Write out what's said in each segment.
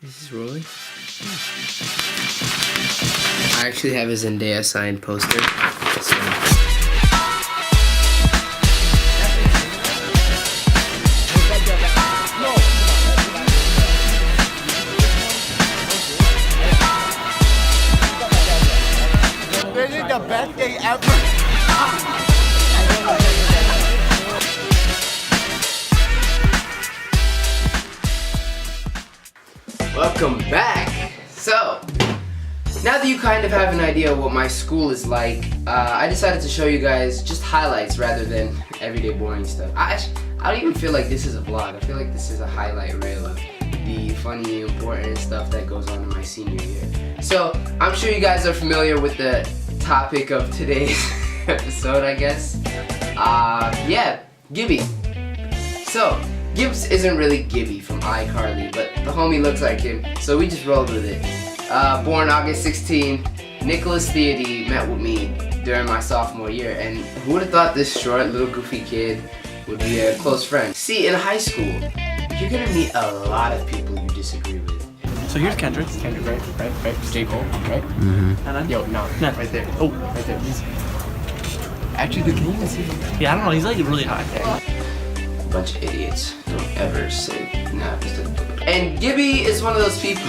Is this rolling? I actually have a Zendaya signed poster. So. This is the best day ever. Welcome back. So, now that you kind of have an idea of what my school is like, I decided to show you guys just highlights rather than everyday boring stuff. I don't even feel like this is a vlog. I feel like this is a highlight reel of the funny, important stuff that goes on in my senior year. So, I'm sure you guys are familiar with the topic of today's episode, I guess. Yeah, Gibby. So, Gibbs isn't really Gibby from iCarly, but the homie looks like him, so we just rolled with it. Born August 16, Nick Thiede met with me during my sophomore year, and who would have thought this short, little goofy kid would be a close friend? See, in high school, you're gonna meet a lot of people you disagree with. So here's Kendrick, right? J. Cole, right? Mm-hmm. And then, Yo, no, right there. Oh, right there. actually, dude, can you even see him? Yeah, I don't know, he's like really high. Bunch of idiots. Don't ever say nah. And Gibby is one of those people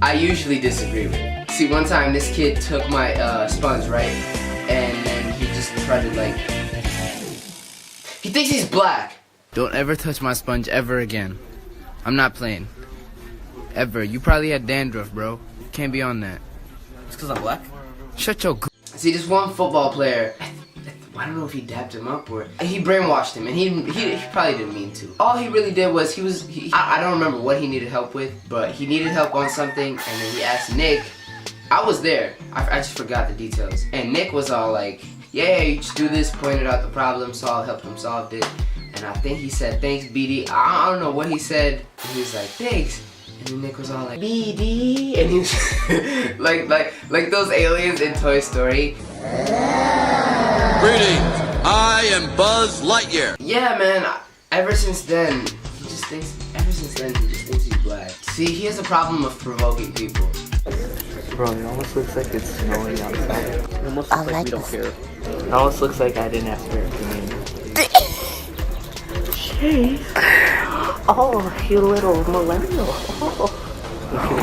I usually disagree with. See, one time this kid took my sponge, right? And then he just tried to like... He thinks he's black. Don't ever touch my sponge ever again. I'm not playing. Ever. You probably had dandruff, bro. Can't be on that. It's because I'm black? Shut your... See, this one football player... I don't know if he dapped him up or he brainwashed him, and he probably didn't mean to. All he really did was I don't remember what he needed help with, but he needed help on something, and then he asked Nick. I was there. I just forgot the details. And Nick was all like, "Yeah, you just do this," pointed out the problem, helped him solve it. And I think he said, "Thanks, BD." I don't know what he said. And he was like, "Thanks." And then Nick was all like, "BD," and he was like those aliens in Toy Story. Greetings, I am Buzz Lightyear. Yeah, man, ever since then, he just thinks he's black. See, he has a problem of provoking people. Bro, it almost looks like it's snowing outside. It almost looks like we don't care. It almost looks like I didn't ask for it to me. Oh, you little millennial. Oh.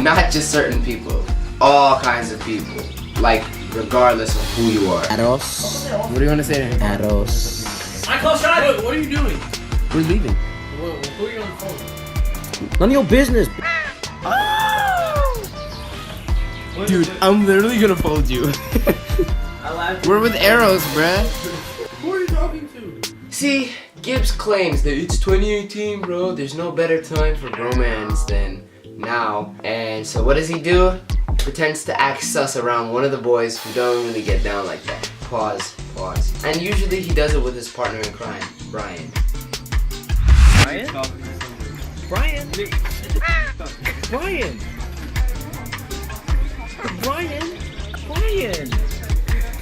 Not just certain people, all kinds of people. Like, regardless of who you are. Arroz. What do you want to say to him? Arroz. I call shot. What are you doing? We're leaving. Who are you on the phone? None of your business. Dude, I'm literally gonna fold you. We're with arrows, bruh. Who are you talking to? See, Gibbs claims that it's 2018, bro. There's no better time for romance than now. And so what does he do? Pretends to act sus around one of the boys who don't really get down like that. Pause. And usually he does it with his partner in crime, Brian.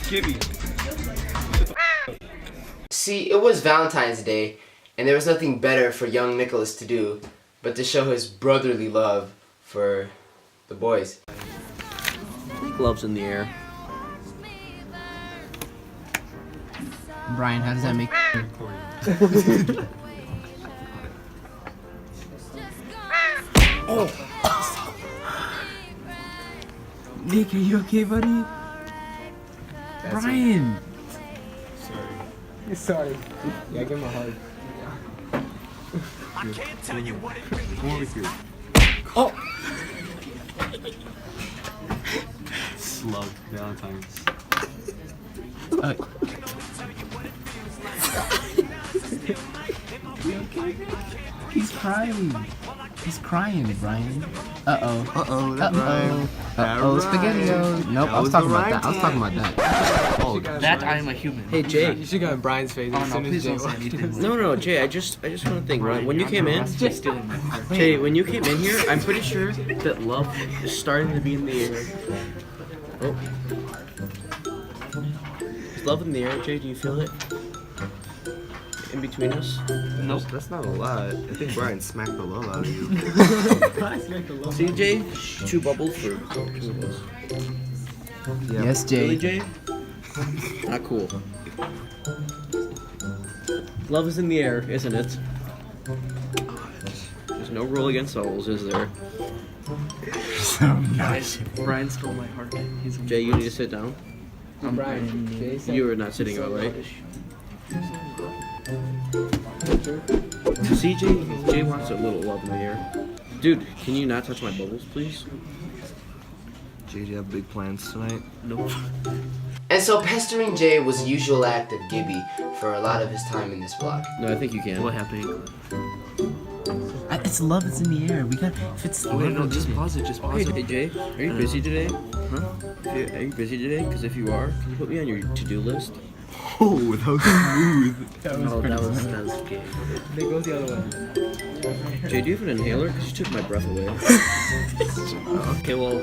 Gibby. See, it was Valentine's Day, and there was nothing better for young Nicholas to do but to show his brotherly love for the boys. Gloves in the air. Brian, how does that make Nick, are you okay, buddy? Brian! Sorry. Yeah, give him a hug. Come over here. Oh! Slug Valentine's. He's crying. He's crying, Brian. Uh-oh. Uh-oh, spaghetti-o. Nope, I was talking about that. Oh, That I am a human. Hey Jay. You should go in Brian's face as soon as Jay walked in. No, Jay. I just want to think. When you came in, Jay, when you came in here, I'm pretty sure that love is starting to be in the air. Oh. Is love in the air, Jay? Do you feel it? in between us? Nope. That's not a lot. I think Brian smacked the love out of you. CJ, 2 bubbles for 2 of us. Yeah. Yes, Jay. Really, Jay? Not cool. Love is in the air, isn't it? There's no rule against souls, is there? So nice. Brian stole my heart. He's Jay, you need to sit down. I'm Brian. You are not sitting all right. CJ, Jay wants a little love in the air. Dude, can you not touch my bubbles, please? Jay, do you have big plans tonight? Nope. And so pestering Jay was a usual act of Gibby for a lot of his time in this block. No, I think you can. What happened? It's love is in the air. We got if it's Wait, no, just pause it. Just pause Hey it. Jay, are you busy today? Huh? Are you busy today? Because if you are, can you put me on your to-do list? Oh, that was smooth. That was gay. They go the other way. Jay, do you have an inhaler? Because you took my breath away. Okay, well,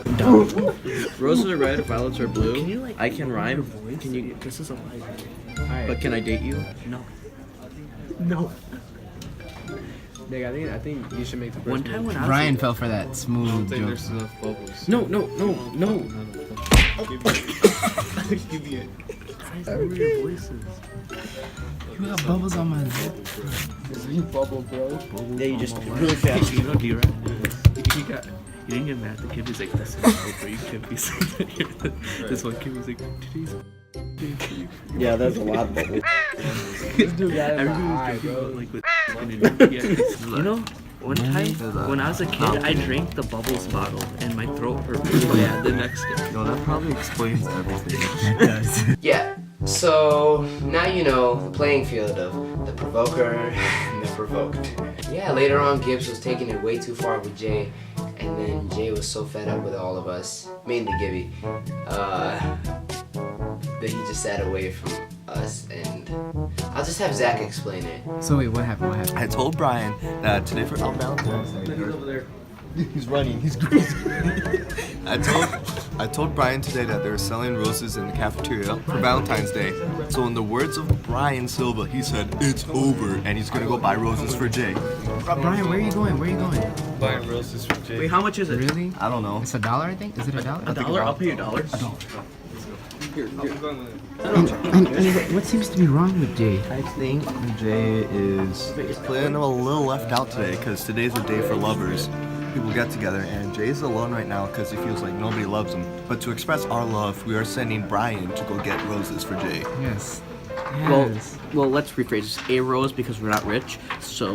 Roses are red, violets are blue. Can you, like, I can rhyme. voice? Can you? This is a lie. But can I date you? No. No. Nick, I think you should make the first One time when I was Brian fell for that smooth joke. There's enough bubbles. No. Give me it. Guys, your voices. You got bubbles on my lip. You bubble, bro. Yeah, you just really fast. You know, D-Rap, you didn't get mad. The kid was like, this is over. You can't be saying that here. This one kid was like, today's Yeah, that's a lot of bubbles. This dude got it in the everyone eye, was drinking bro. about, like, with you know, one time when I was a kid, I drank the bubbles bottle and my throat hurt really bad the next day. No, that probably explains everything. Yeah, so now you know the playing field of the provoker and the provoked. Yeah, later on Gibbs was taking it way too far with Jay, and then Jay was so fed up with all of us, mainly Gibby, that he just sat away from us, and I'll just have Zach explain it. So wait, what happened? What happened? I told Brian that today for Valentine's Day. He's over there. He's running. He's crazy. I told Brian today that they were selling roses in the cafeteria for Valentine's Day. So in the words of Brian Silva, he said it's over, and he's gonna go buy roses for Jay. Brian, where are you going? Where are you going? Buying roses for Jay. Wait, how much is it? Really? I don't know. It's $1, I think. Is it $1? $1? I'll pay you $1. And what seems to be wrong with Jay? I think Jay is feeling a little left out today because today's a day for lovers. People get together, and Jay's alone right now because he feels like nobody loves him. But to express our love, we are sending Brian to go get roses for Jay. Yes. Well, let's rephrase this. A rose because we're not rich, so...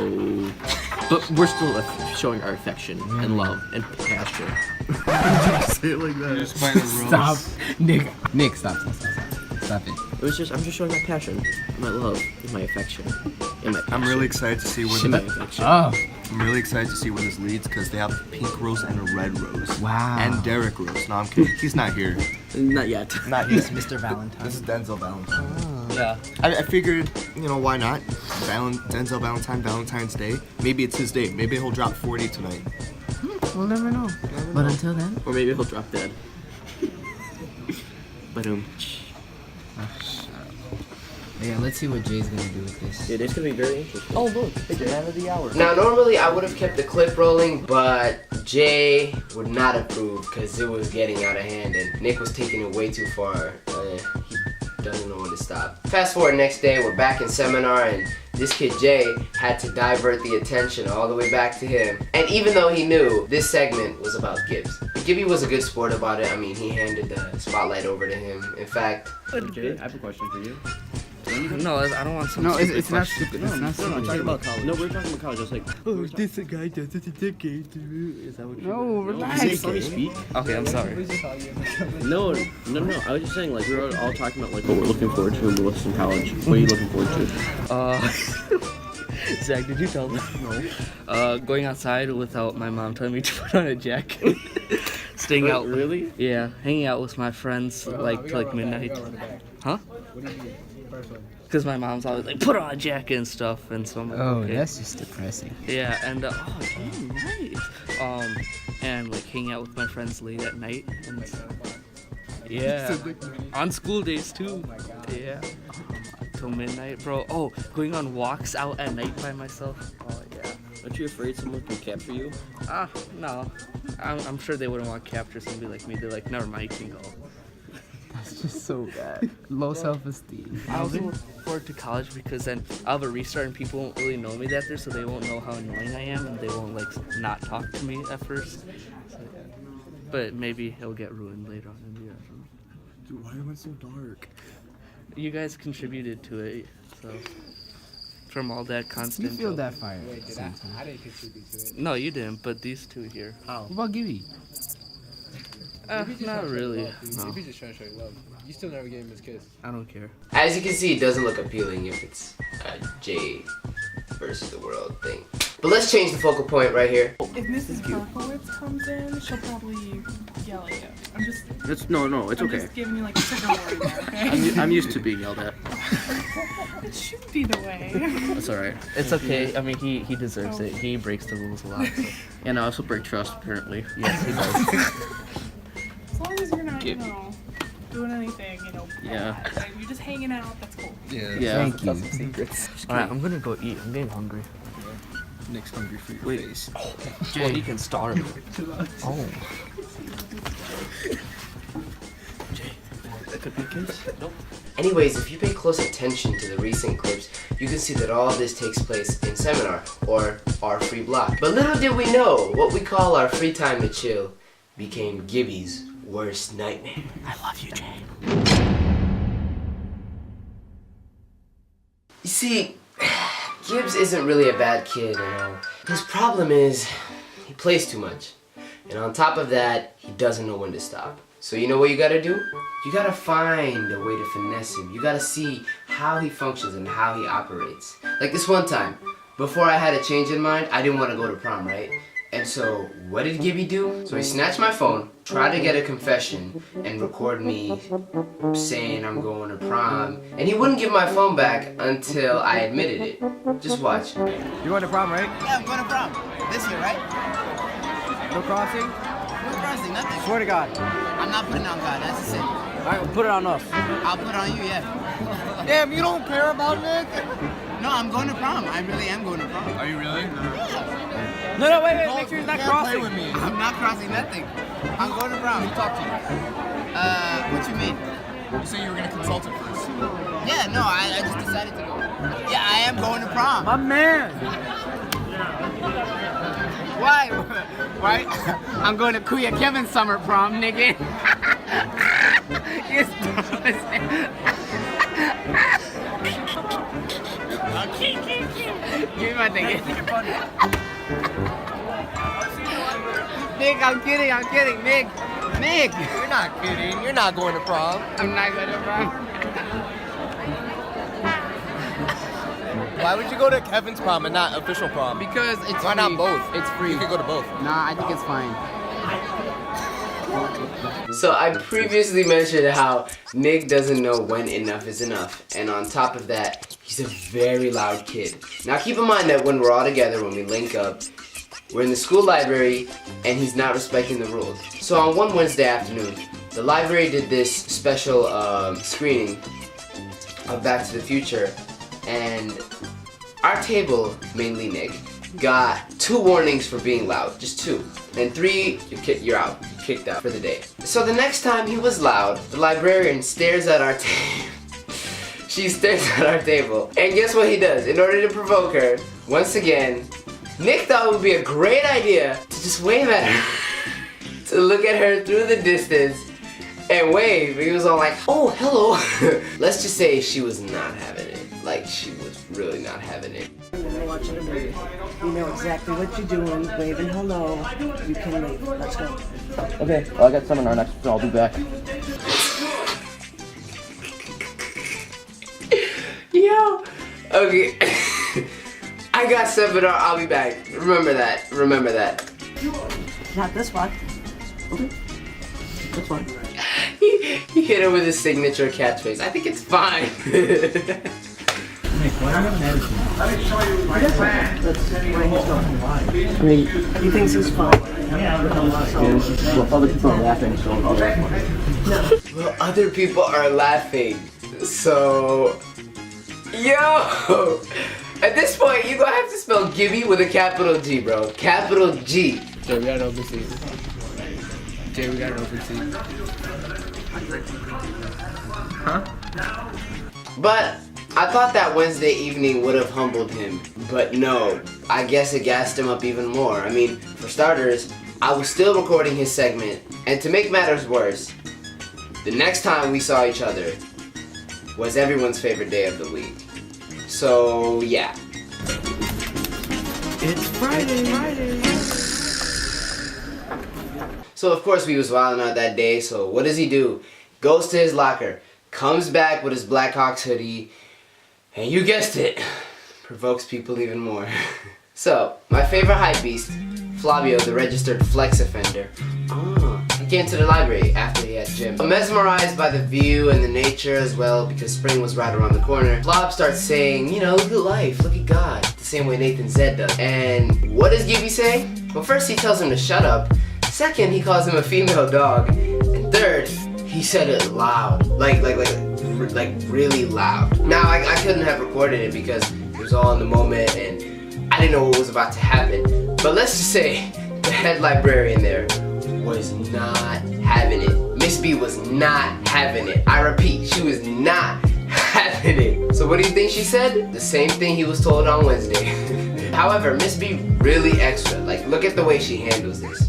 But we're still showing our affection and love and passion. Say it like that. Just buying a rose. Stop, Nick, stop. Stop it. I'm just showing my passion, my love, and my affection, and my passion. I'm really excited to see where and my this, affection. Oh, I'm really excited to see where this leads because they have a pink rose and a red rose. wow. And Derek Rose. No, I'm kidding. He's not here. Not yet. Not yet. Mr. Valentine. This is Denzel Valentine. Yeah. I figured, why not? Denzel Valentine, Valentine's Day. Maybe it's his day. Maybe he'll drop 40 tonight. We'll never know. But until then, Or maybe he'll drop dead. Boom. yeah, let's see what Jay's gonna do with this. It is gonna be very interesting. Oh look, it's the end of the hour. Now normally I would have kept the clip rolling, but Jay would not approve because it was getting out of hand and Nick was taking it way too far. He doesn't know when to stop. Fast forward next day, we're back in seminar and this kid Jay had to divert the attention all the way back to him. And even though he knew this segment was about Gibbs, Gibby was a good sport about it. I mean, he handed the spotlight over to him. In fact, Jay, I have a question for you. No, I don't want some. No, stupid it's not question. stupid. It's not stupid. Talking about college. No, we're talking about college. Just like, This guy does it a decade. Is that what you? No, relax. Let me speak. Okay, I'm sorry. No. I was just saying, like, we were all talking about like what we're looking forward to when we listen to college. What are you looking forward to? Zach, did you tell them? No. Going outside without my mom telling me to put on a jacket. Staying out. Really? Yeah, hanging out with my friends like till like midnight. Huh? Because my mom's always like, put on a jacket and stuff, and so I'm like, Oh, okay. that's just depressing. Yeah, and oh, damn, nice. And like hanging out with my friends late at night, and yeah, on school days too. Yeah. till midnight, bro. Oh, going on walks out at night by myself. Oh yeah. Aren't you afraid someone can capture you? No. I'm sure they wouldn't want to capture somebody like me. They're like, never mind, you can go. That's just so bad. Low self-esteem. I also look forward to college because then I'll have a restart and people won't really know me that there, so they won't know how annoying I am and they won't like not talk to me at first. So, yeah. But maybe it'll get ruined later on in the year. Dude, why am I so dark? You guys contributed to it, so from all that You constant. feel that fire. Wait, I didn't contribute to it. No, you didn't, but these two here. What about Gibby? Not really. No, Maybe just trying to show you love. You still never gave him his kiss. I don't care. As you can see, it doesn't look appealing if it's a Jay versus the world thing. But let's change the focal point right here. If Mrs. Berkowitz comes in, she'll probably yell at you. I'm just. No, it's I'm okay. just giving you like a second warning there, okay? I'm used to being yelled at. It should be the way. That's alright. It's okay. I mean, he deserves it. He breaks the rules a lot. So. And I also break trust, apparently. Yes, he does. As long as you're not, doing anything, Yeah. bad, you're just hanging out, that's cool. Yeah. Thank you. Alright, I'm gonna go eat. I'm getting hungry. Nick's hungry for your face. Jay, he can starve. Oh. Jay, that could be a kiss? Nope. Anyways, if you pay close attention to the recent clips, you can see that all this takes place in seminar, or our free block. But little did we know, what we call our free time to chill became Gibby's worst nightmare. I love you, Jay. You see, Gibbs isn't really a bad kid at all. His problem is, he plays too much. And on top of that, he doesn't know when to stop. So you know what you gotta do? You gotta find a way to finesse him. You gotta see how he functions and how he operates. Like this one time, before I had a change in mind, I didn't want to go to prom, right? And so, what did Gibby do? So he snatched my phone, tried to get a confession, and record me saying I'm going to prom. And he wouldn't give my phone back until I admitted it. Just watch. You're going to prom, right? Yeah, I'm going to prom. This year, right? No crossing? No crossing, nothing. Swear to God. I'm not putting on God, that's the sin. Alright, we'll put it on us. I'll put it on you, yeah. Damn, you don't care about Nick? No, I'm going to prom. I really am going to prom. Are you really? No, wait, make sure he's not crossing. Play with me. I'm not crossing nothing. I'm going to prom. Who talked to you? What you mean? You said you were gonna consult it first. Yeah, no, I just decided to go. Yeah, I am going to prom. My man. Why? Why? I'm going to Kuya Kevin's summer prom, nigga. You're Give me my ticket. Nick, I'm kidding, Nick. Nick! You're not kidding. You're not going to prom. I'm not going to prom. Why would you go to Kevin's prom and not official prom? Because it's Why free. not both? It's free. You could go to both. Nah, I think it's fine. So I previously mentioned how Nick doesn't know when enough is enough, and on top of that, he's a very loud kid. Now keep in mind that when we're all together, when we link up, we're in the school library, and he's not respecting the rules. So on one Wednesday afternoon, the library did this special screening of Back to the Future, and our table, mainly Nick, got 2 warnings for being loud, just 2. And 3, you're out, you're kicked out for the day. So the next time he was loud, the librarian stares at our table. She stares at our table, and guess what he does? In order to provoke her, once again, Nick thought it would be a great idea to just wave at her, to look at her through the distance and wave. He was all like, oh, hello. Let's just say she was not having it. Like, she was really not having it. Watching a movie. You know exactly what you're doing, waving hello. You can leave. Let's go. Okay, well, I got seminar next, so I'll be back. Yo, okay. I got seminar, I'll be back. Remember that, remember that. Not this one. Okay. That's fine. He hit her with his signature catchphrase. I think it's fine. Great. He thinks he's fun. Well, other people are laughing, so I'll laugh. Well, other people are laughing, so Yo! At this point, you're gonna have to spell Gibby with a capital G, bro. Capital G. Jay, we got an open seat. Jay, we got an open seat. Huh? But I thought that Wednesday evening would have humbled him. But no, I guess it gassed him up even more. I mean, for starters, I was still recording his segment. And to make matters worse, the next time we saw each other was everyone's favorite day of the week. So, yeah. It's Friday. So, of course, we was wilding out that day. So, what does he do? Goes to his locker, comes back with his Blackhawks hoodie, and you guessed it, provokes people even more. So, my favorite hype beast, Flavio, the registered flex offender. He came to the library after he had gym. Mesmerized by the view and the nature as well, because spring was right around the corner, Flob starts saying, you know, look at life, look at God, the same way Nathan Zed does. And what does Gibby say? Well, first he tells him to shut up. Second, he calls him a female dog. And third, he said it loud, like really loud. Now, I couldn't have recorded it because it was all in the moment and I didn't know what was about to happen. But let's just say the head librarian there was not having it. Miss B was not having it. I repeat, she was not having it. So what do you think she said? The same thing he was told on Wednesday. However, Miss B really extra. Like, look at the way she handles this.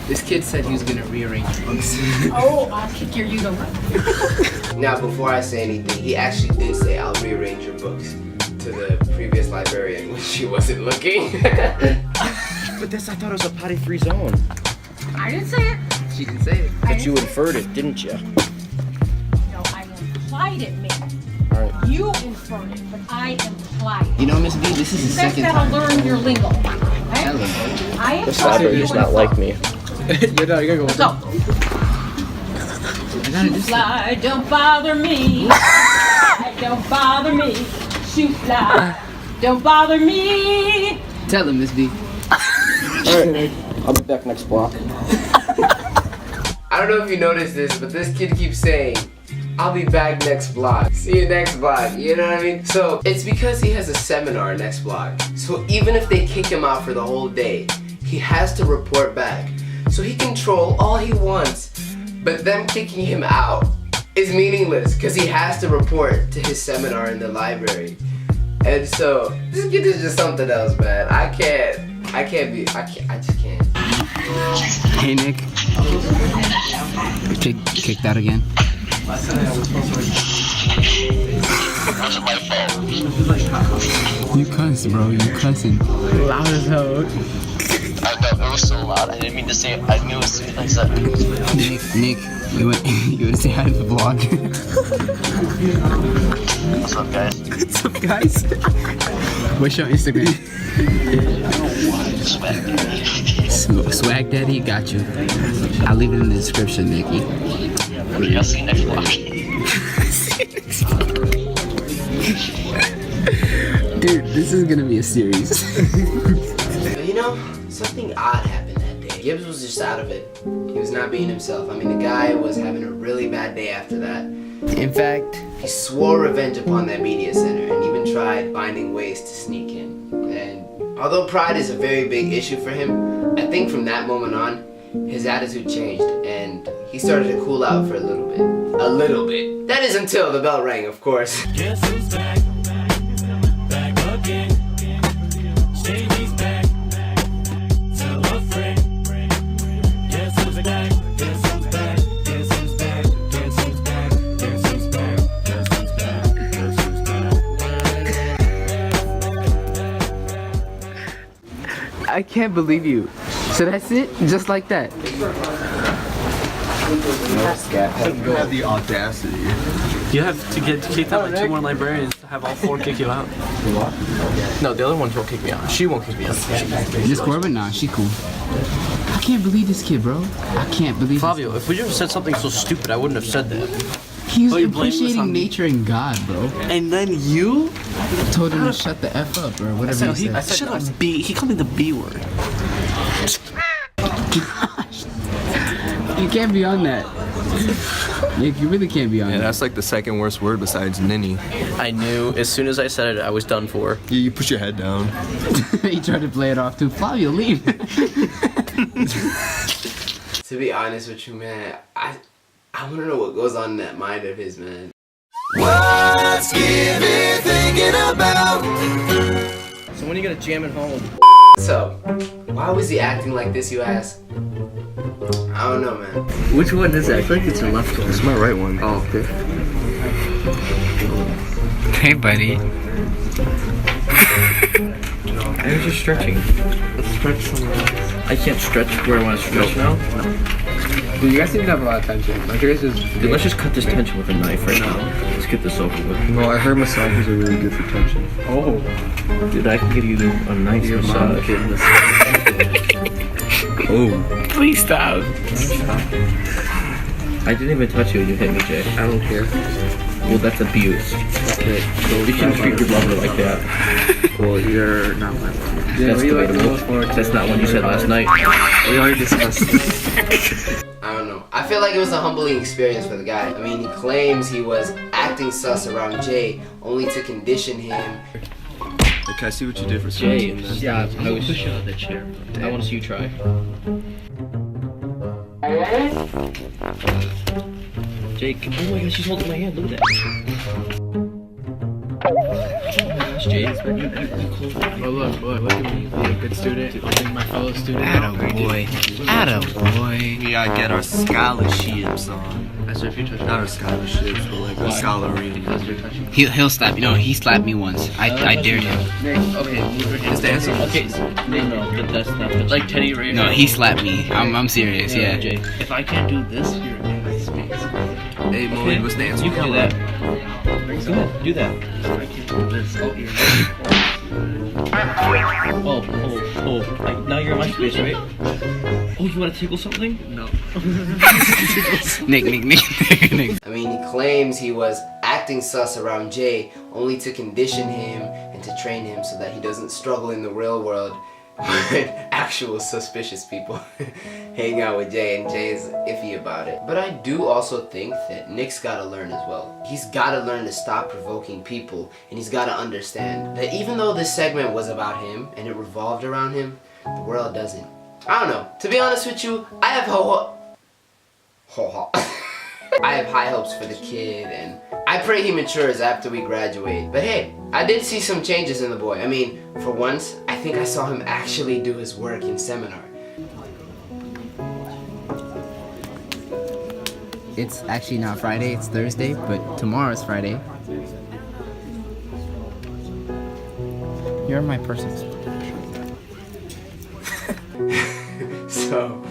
This kid said he was gonna rearrange books. Oh, I'll kick your uterus. Now, before I say anything, he actually did say, I'll rearrange your books to the previous librarian when she wasn't looking. But this, I thought it was a potty-free zone. I didn't say it. She didn't say it. But you inferred it, didn't you? No, I implied it, man. Alright. You inferred it, but I implied it. You know, Miss B, this is the That's second gotta time. learn your lingo. Okay? Tell him. I This implied library you does not like me. You're done, you gotta go. Let's go. Shoot fly, don't bother me. Don't bother me. Shoot fly, don't bother me. Tell him, Miss B. Alright, I'll be back next block. I don't know if you noticed this, but this kid keeps saying, I'll be back next block. See you next block, you know what I mean? So, it's because he has a seminar next block. So even if they kick him out for the whole day, he has to report back. So he can troll all he wants, but them kicking him out is meaningless because he has to report to his seminar in the library. And so, this kid is just something else, man. I just can't. Hey, Nick. Kicked out again. You cuss, bro. You cussing. Loud as hell. I know, it was so loud. I didn't mean to say it. I knew as soon as I said it. Nick, you would say hi to the vlog. What's up, guys? What's up, guys? What's your Instagram? Swag Daddy, got you. I'll leave it in the description, Nicky. I'll see you next vlog. Dude, this is gonna be a series. But you know, something odd happened that day. Gibbs was just out of it. He was not being himself. I mean, the guy was having a really bad day after that. In fact, he swore revenge upon that media center and even tried finding ways to sneak in. And although pride is a very big issue for him, I think from that moment on, his attitude changed and he started to cool out for a little bit. A little bit. That is until the bell rang, of course. Guess who's back? Back again. Stagey's back. Tell a friend. Guess who's back? Guess who's back? Guess who's back? Guess who's back? Guess who's back? Guess who's back? Guess who's back? I can't believe you. So that's it? Just like that? You have the audacity. You have to get kicked out by 2 more librarians to have all 4 kick you out. No, the other ones won't kick me out. She won't kick me out. Miss Corbin? Nah, she cool. I can't believe this kid, bro. I can't believe Flavio, if we just said something so stupid, I wouldn't have said that. He was Oh, you're blaming this appreciating on me? nature and God, bro. And then you? Told him to shut the F up, or whatever he said. Shut up, B. He called me the B word. You can't be on that. Nick, you really can't be on Yeah, it. that's like the second worst word besides ninny. I knew as soon as I said it, I was done for. You put your head down. He tried to play it off too. Flavio, leave. To be honest with you, man, I want to know what goes on in that mind of his, man. What's Gibby thinking about? So when are you gonna jam it home? So, why was he acting like this, you ask? I don't know, man. Which one is it? I feel like it's your left one. It's my right one. Oh, okay. Hey, buddy. I was just stretching. Let's stretch somewhere else. I can't stretch where I want to stretch now. Dude, you guys seem to have a lot of tension. Like, you guys just... Dude, let's just cut this tension with a knife right now. Let's get this over with. No, I heard massages are really good for tension. Oh. Dude, I can give you a nice massage. Oh. Please stop. I didn't even touch you when you hit me, Jay. I don't care. Well, that's abuse. Okay. So You shouldn't treat your lover like that. Well, you're not my lover. Yeah, That's what do you like the debatable. most for? That's not what you said last night. We already discussed this. I don't know. I feel like it was a humbling experience for the guy. I mean, he claims he was acting sus around Jay only to condition him. Can I see what you did for Jay, stretching? yeah, I was push out of the chair. I want to see you try. Jake, oh my gosh, she's holding my hand. Look at that. Oh my gosh, Jay, you close it. Oh, look at me. Being a good student. I think my fellow student. Attaboy. Attaboy. We gotta get our scholarships on. I said if you touch Not our scholarships, but like our salary. because you're touching. He'll slap you. No, he slapped me once. I dared him. Okay, move your hand. It's the answer. Okay, no, but that's not the, like Teddy right No, now. he slapped me. I'm serious, yeah. Jay, if I can't do this, you're in my space. Hey, Molly, what's the answer? You can do that. Go ahead, do that. If I can't do this, oh, you're like, now you're in my space, right? Oh, you want to tickle something? No. Nick. I mean, he claims he was acting sus around Jay only to condition him and to train him so that he doesn't struggle in the real world with actual suspicious people hang out with Jay, and Jay is iffy about it. But I do also think that Nick's gotta learn as well. He's gotta learn to stop provoking people, and he's gotta understand that even though this segment was about him and it revolved around him, the world doesn't. I don't know. To be honest with you, I have I have high hopes for the kid, and I pray he matures after we graduate. But hey, I did see some changes in the boy. I mean, for once, I think I saw him actually do his work in seminar. It's actually not Friday, it's Thursday, but tomorrow's Friday. You're my person. So,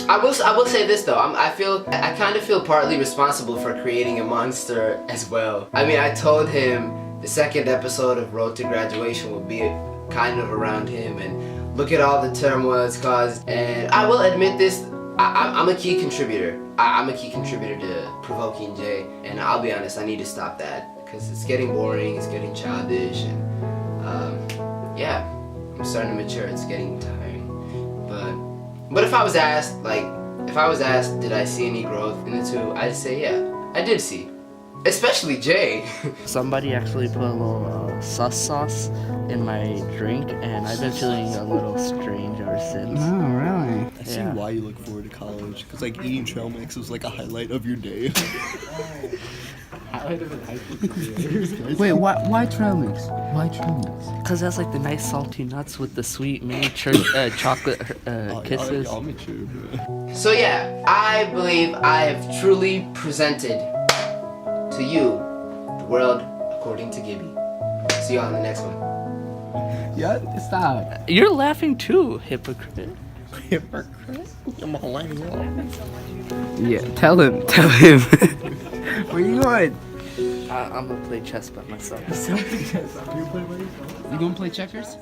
I will say this though. I kind of feel partly responsible for creating a monster as well. I mean, I told him the second episode of Road to Graduation would be kind of around him, and look at all the turmoil it's caused. And I will admit this. I'm a key contributor. I'm a key contributor to provoking Jay, and I'll be honest, I need to stop that because it's getting boring, it's getting childish, and yeah, I'm starting to mature. It's getting tiring. But if I was asked, did I see any growth in the two? I'd say yeah, I did see. Especially Jay. Somebody actually put a little sus sauce in my drink, and I've been feeling a little strange ever since. Oh, really? I see why you look forward to college, because like eating trail mix was like a highlight of your day. Wait, why trail mix? Why trail mix? Cause that's like the nice salty nuts with the sweet miniature chocolate kisses. Y'all mature, bro. So yeah, I believe I have truly presented to you the world according to Gibby. See y'all in the next one. Yeah, stop. You're laughing too, hypocrite. Hypocrite? I'm all lining up. Yeah, tell him. Where you going? I'm gonna play chess by myself. You gonna play checkers?